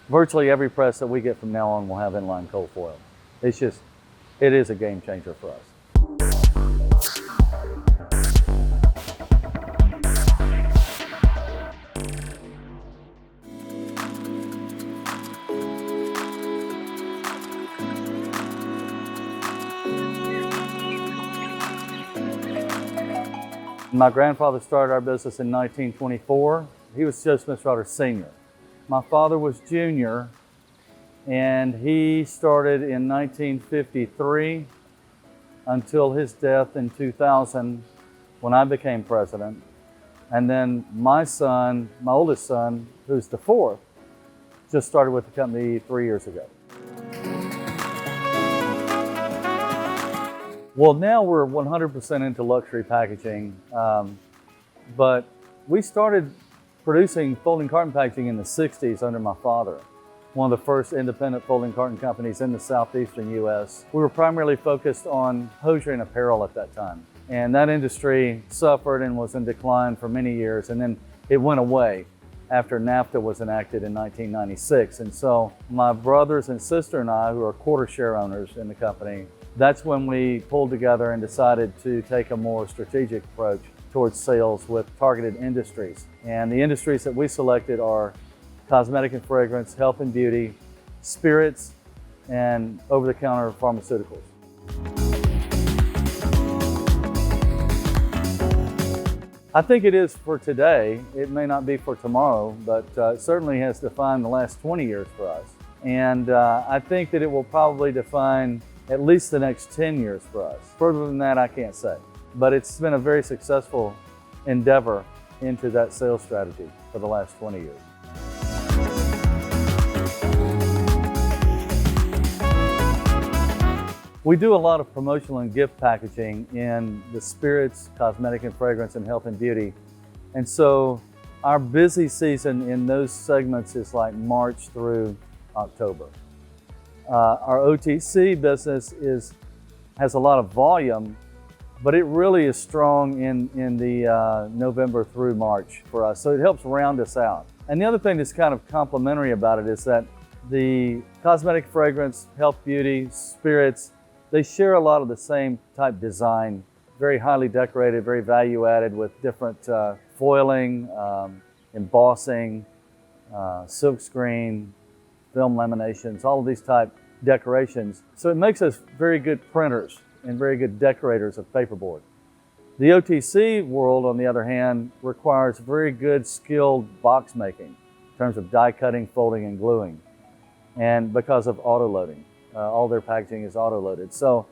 Virtually every press that we get from now on will have inline cold foil. It is a game changer for us. My grandfather started our business in 1924. He was Joey Schmissrauter Sr. My father was junior, and he started in 1953 until his death in 2000 when I became president. And then my son, my oldest son, who's the fourth, just started with the company 3 years ago. Well, now we're 100% into luxury packaging, but we started producing folding carton packaging in the 60s under my father, one of the first independent folding carton companies in the southeastern U.S. We were primarily focused on hosiery and apparel at that time, and that industry suffered and was in decline for many years, and then it went away after NAFTA was enacted in 1996. And so my brothers and sister and I, who are quarter share owners in the company, that's when we pulled together and decided to take a more strategic approach towards sales with targeted industries. And the industries that we selected are cosmetic and fragrance, health and beauty, spirits, and over-the-counter pharmaceuticals. I think it is for today. It may not be for tomorrow, but it certainly has defined the last 20 years for us. And I think that it will probably define at least the next 10 years for us. Further than that, I can't say. But it's been a very successful endeavor into that sales strategy for the last 20 years. We do a lot of promotional and gift packaging in the spirits, cosmetic and fragrance, and health and beauty. And so our busy season in those segments is like March through October. Our OTC business has a lot of volume, but it really is strong in the November through March for us. So it helps round us out. And the other thing that's kind of complementary about it is that the cosmetic, fragrance, health, beauty, spirits, they share a lot of the same type design, very highly decorated, very value added with different foiling, embossing, silk screen, film laminations, all of these type decorations. So it makes us very good printers and very good decorators of paperboard. The OTC world, on the other hand, requires very good skilled box making in terms of die cutting, folding, and gluing. And because of auto loading, all their packaging is auto loaded. So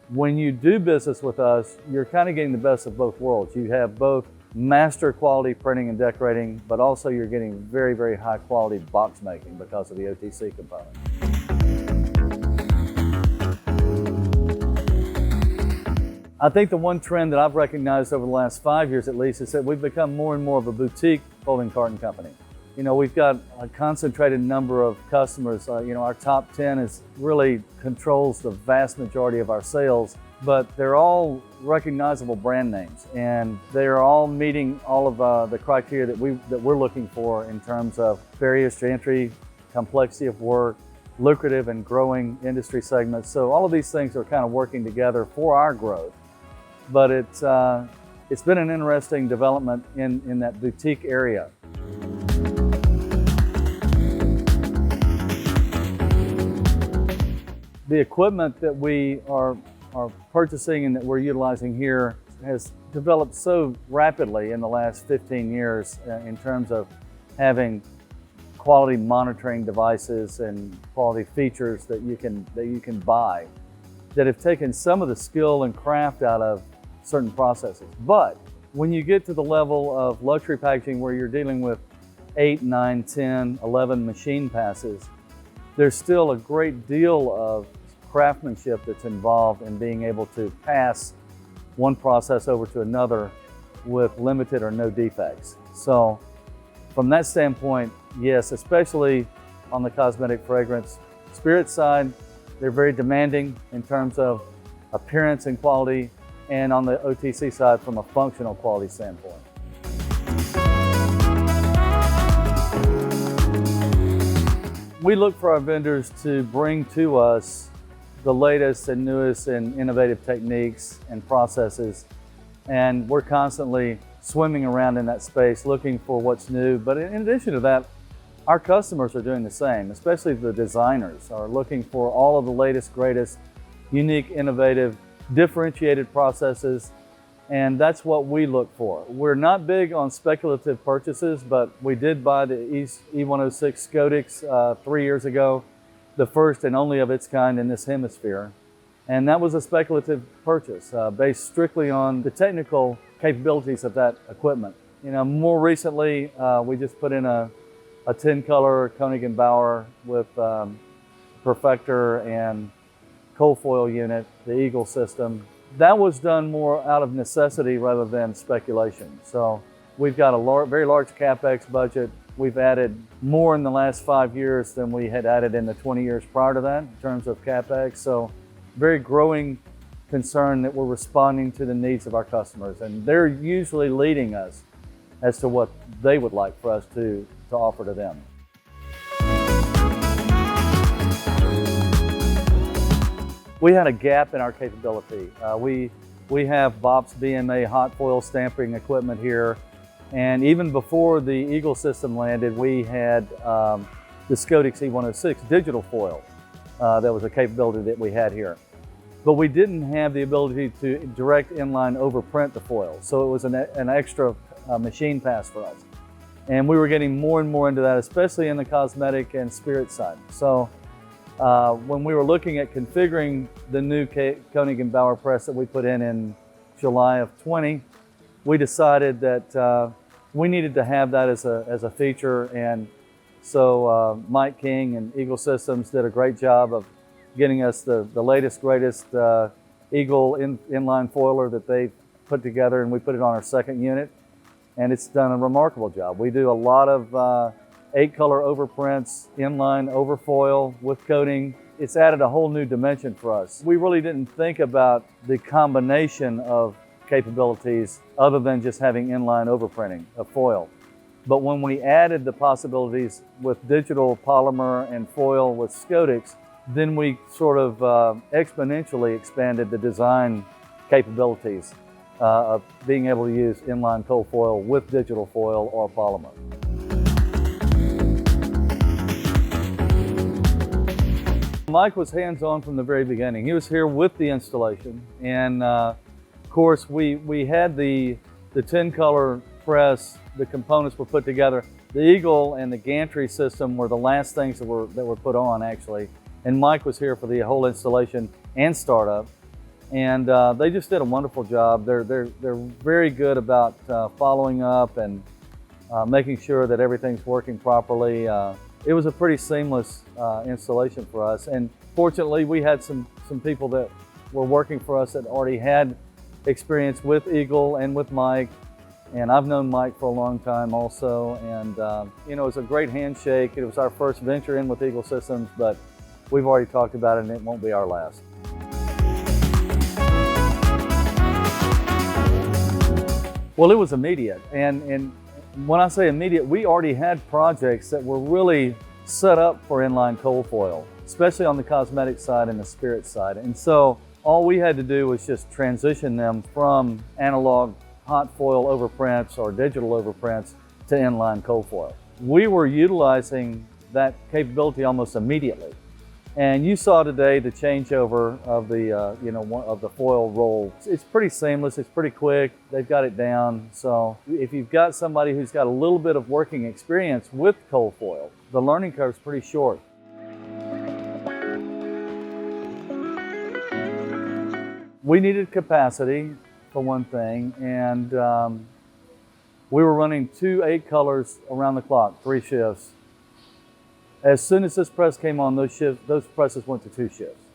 when you do business with us, you're kind of getting the best of both worlds. You have both master quality printing and decorating, but also you're getting very, very high quality box making because of the OTC component. I think the one trend that I've recognized over the last 5 years at least is that we've become more and more of a boutique folding carton company. You know, we've got a concentrated number of customers. Our top 10 really controls the vast majority of our sales, but they're all recognizable brand names, and they are all meeting all of the criteria that we're looking for in terms of barriers to entry, complexity of work, lucrative and growing industry segments. So all of these things are kind of working together for our growth. But it's been an interesting development in that boutique area. The equipment that we are purchasing and that we're utilizing here has developed so rapidly in the last 15 years in terms of having quality monitoring devices and quality features that you can buy that have taken some of the skill and craft out of certain processes. But when you get to the level of luxury packaging where you're dealing with 8, 9, 10, 11 machine passes, there's still a great deal of craftsmanship that's involved in being able to pass one process over to another with limited or no defects. So from that standpoint, yes, especially on the cosmetic, fragrance, spirit side, they're very demanding in terms of appearance and quality, and on the OTC side from a functional quality standpoint. We look for our vendors to bring to us the latest and newest and innovative techniques and processes, and we're constantly swimming around in that space looking for what's new. But in addition to that, our customers are doing the same, especially the designers are looking for all of the latest, greatest, unique, innovative, differentiated processes, and that's what we look for. We're not big on speculative purchases, but we did buy the E106 Scodix 3 years ago, the first and only of its kind in this hemisphere. And that was a speculative purchase based strictly on the technical capabilities of that equipment. You know, more recently, we just put in a 10-color Koenig Bauers with Perfector and cold foil unit, the Eagle system. That was done more out of necessity rather than speculation. So we've got a very large CapEx budget. We've added more in the last 5 years than we had added in the 20 years prior to that in terms of CapEx. So very growing concern that we're responding to the needs of our customers, and they're usually leading us as to what they would like for us to offer to them. We had a gap in our capability. We have BOBST BMA hot foil stamping equipment here, and even before the Eagle system landed, we had the Scodix E106 digital foil. That was a capability that we had here. But we didn't have the ability to direct inline overprint the foil, so it was an extra machine pass for us. And we were getting more and more into that, especially in the cosmetic and spirit side. So when we were looking at configuring the new Koenig Bauers press that we put in July of 20, we decided that we needed to have that as a feature. And so Mike King and Eagle Systems did a great job of getting us the latest, greatest Eagle inline foiler that they put together, and we put it on our second unit, and it's done a remarkable job. We do a lot of 8-color overprints, inline overfoil with coating. It's added a whole new dimension for us. We really didn't think about the combination of capabilities other than just having inline overprinting of foil. But when we added the possibilities with digital polymer and foil with Scodix, then we sort of exponentially expanded the design capabilities of being able to use inline cold foil with digital foil or polymer. Mike was hands-on from the very beginning. He was here with the installation, and of course we had the 10-color press. The components were put together. The Eagle and the gantry system were the last things that were put on, actually. And Mike was here for the whole installation and startup, and they just did a wonderful job. They're very good about following up and making sure that everything's working properly. It was a pretty seamless installation for us, and fortunately we had some people that were working for us that already had experience with Eagle and with Mike, and I've known Mike for a long time also, and you know, it was a great handshake. It was our first venture in with Eagle Systems, but we've already talked about it, and it won't be our last. Well, it was immediate, and when I say immediate, we already had projects that were really set up for inline cold foil, especially on the cosmetic side and the spirit side. And so all we had to do was just transition them from analog hot foil overprints or digital overprints to inline cold foil. We were utilizing that capability almost immediately. And you saw today the changeover of the of the foil roll. It's pretty seamless. It's pretty quick. They've got it down. So if you've got somebody who's got a little bit of working experience with cold foil, the learning curve is pretty short. We needed capacity for one thing, and we were running 2 8-colors around the clock, 3 shifts. As soon as this press came on, those presses went to 2 shifts.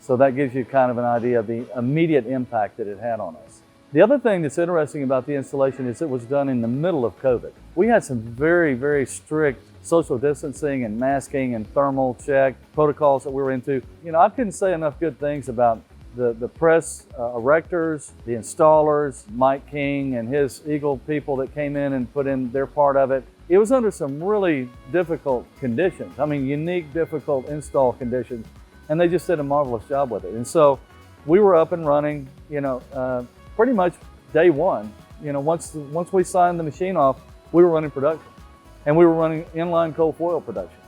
So that gives you kind of an idea of the immediate impact that it had on us. The other thing that's interesting about the installation is it was done in the middle of COVID. We had some very, very strict social distancing and masking and thermal check protocols that we were into. You know, I couldn't say enough good things about the press erectors, the installers, Mike King and his Eagle people that came in and put in their part of it. it was under some really difficult conditions. I mean, unique, difficult install conditions, and they just did a marvelous job with it. And so we were up and running, pretty much day one. Once we signed the machine off, we were running production, and we were running inline cold foil production.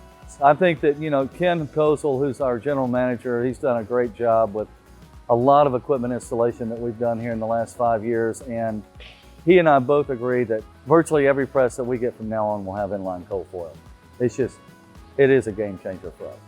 I think that, Ken Kozel, who's our general manager, he's done a great job with a lot of equipment installation that we've done here in the last 5 years. And he and I both agree that virtually every press that we get from now on will have inline cold foil. It is a game changer for us.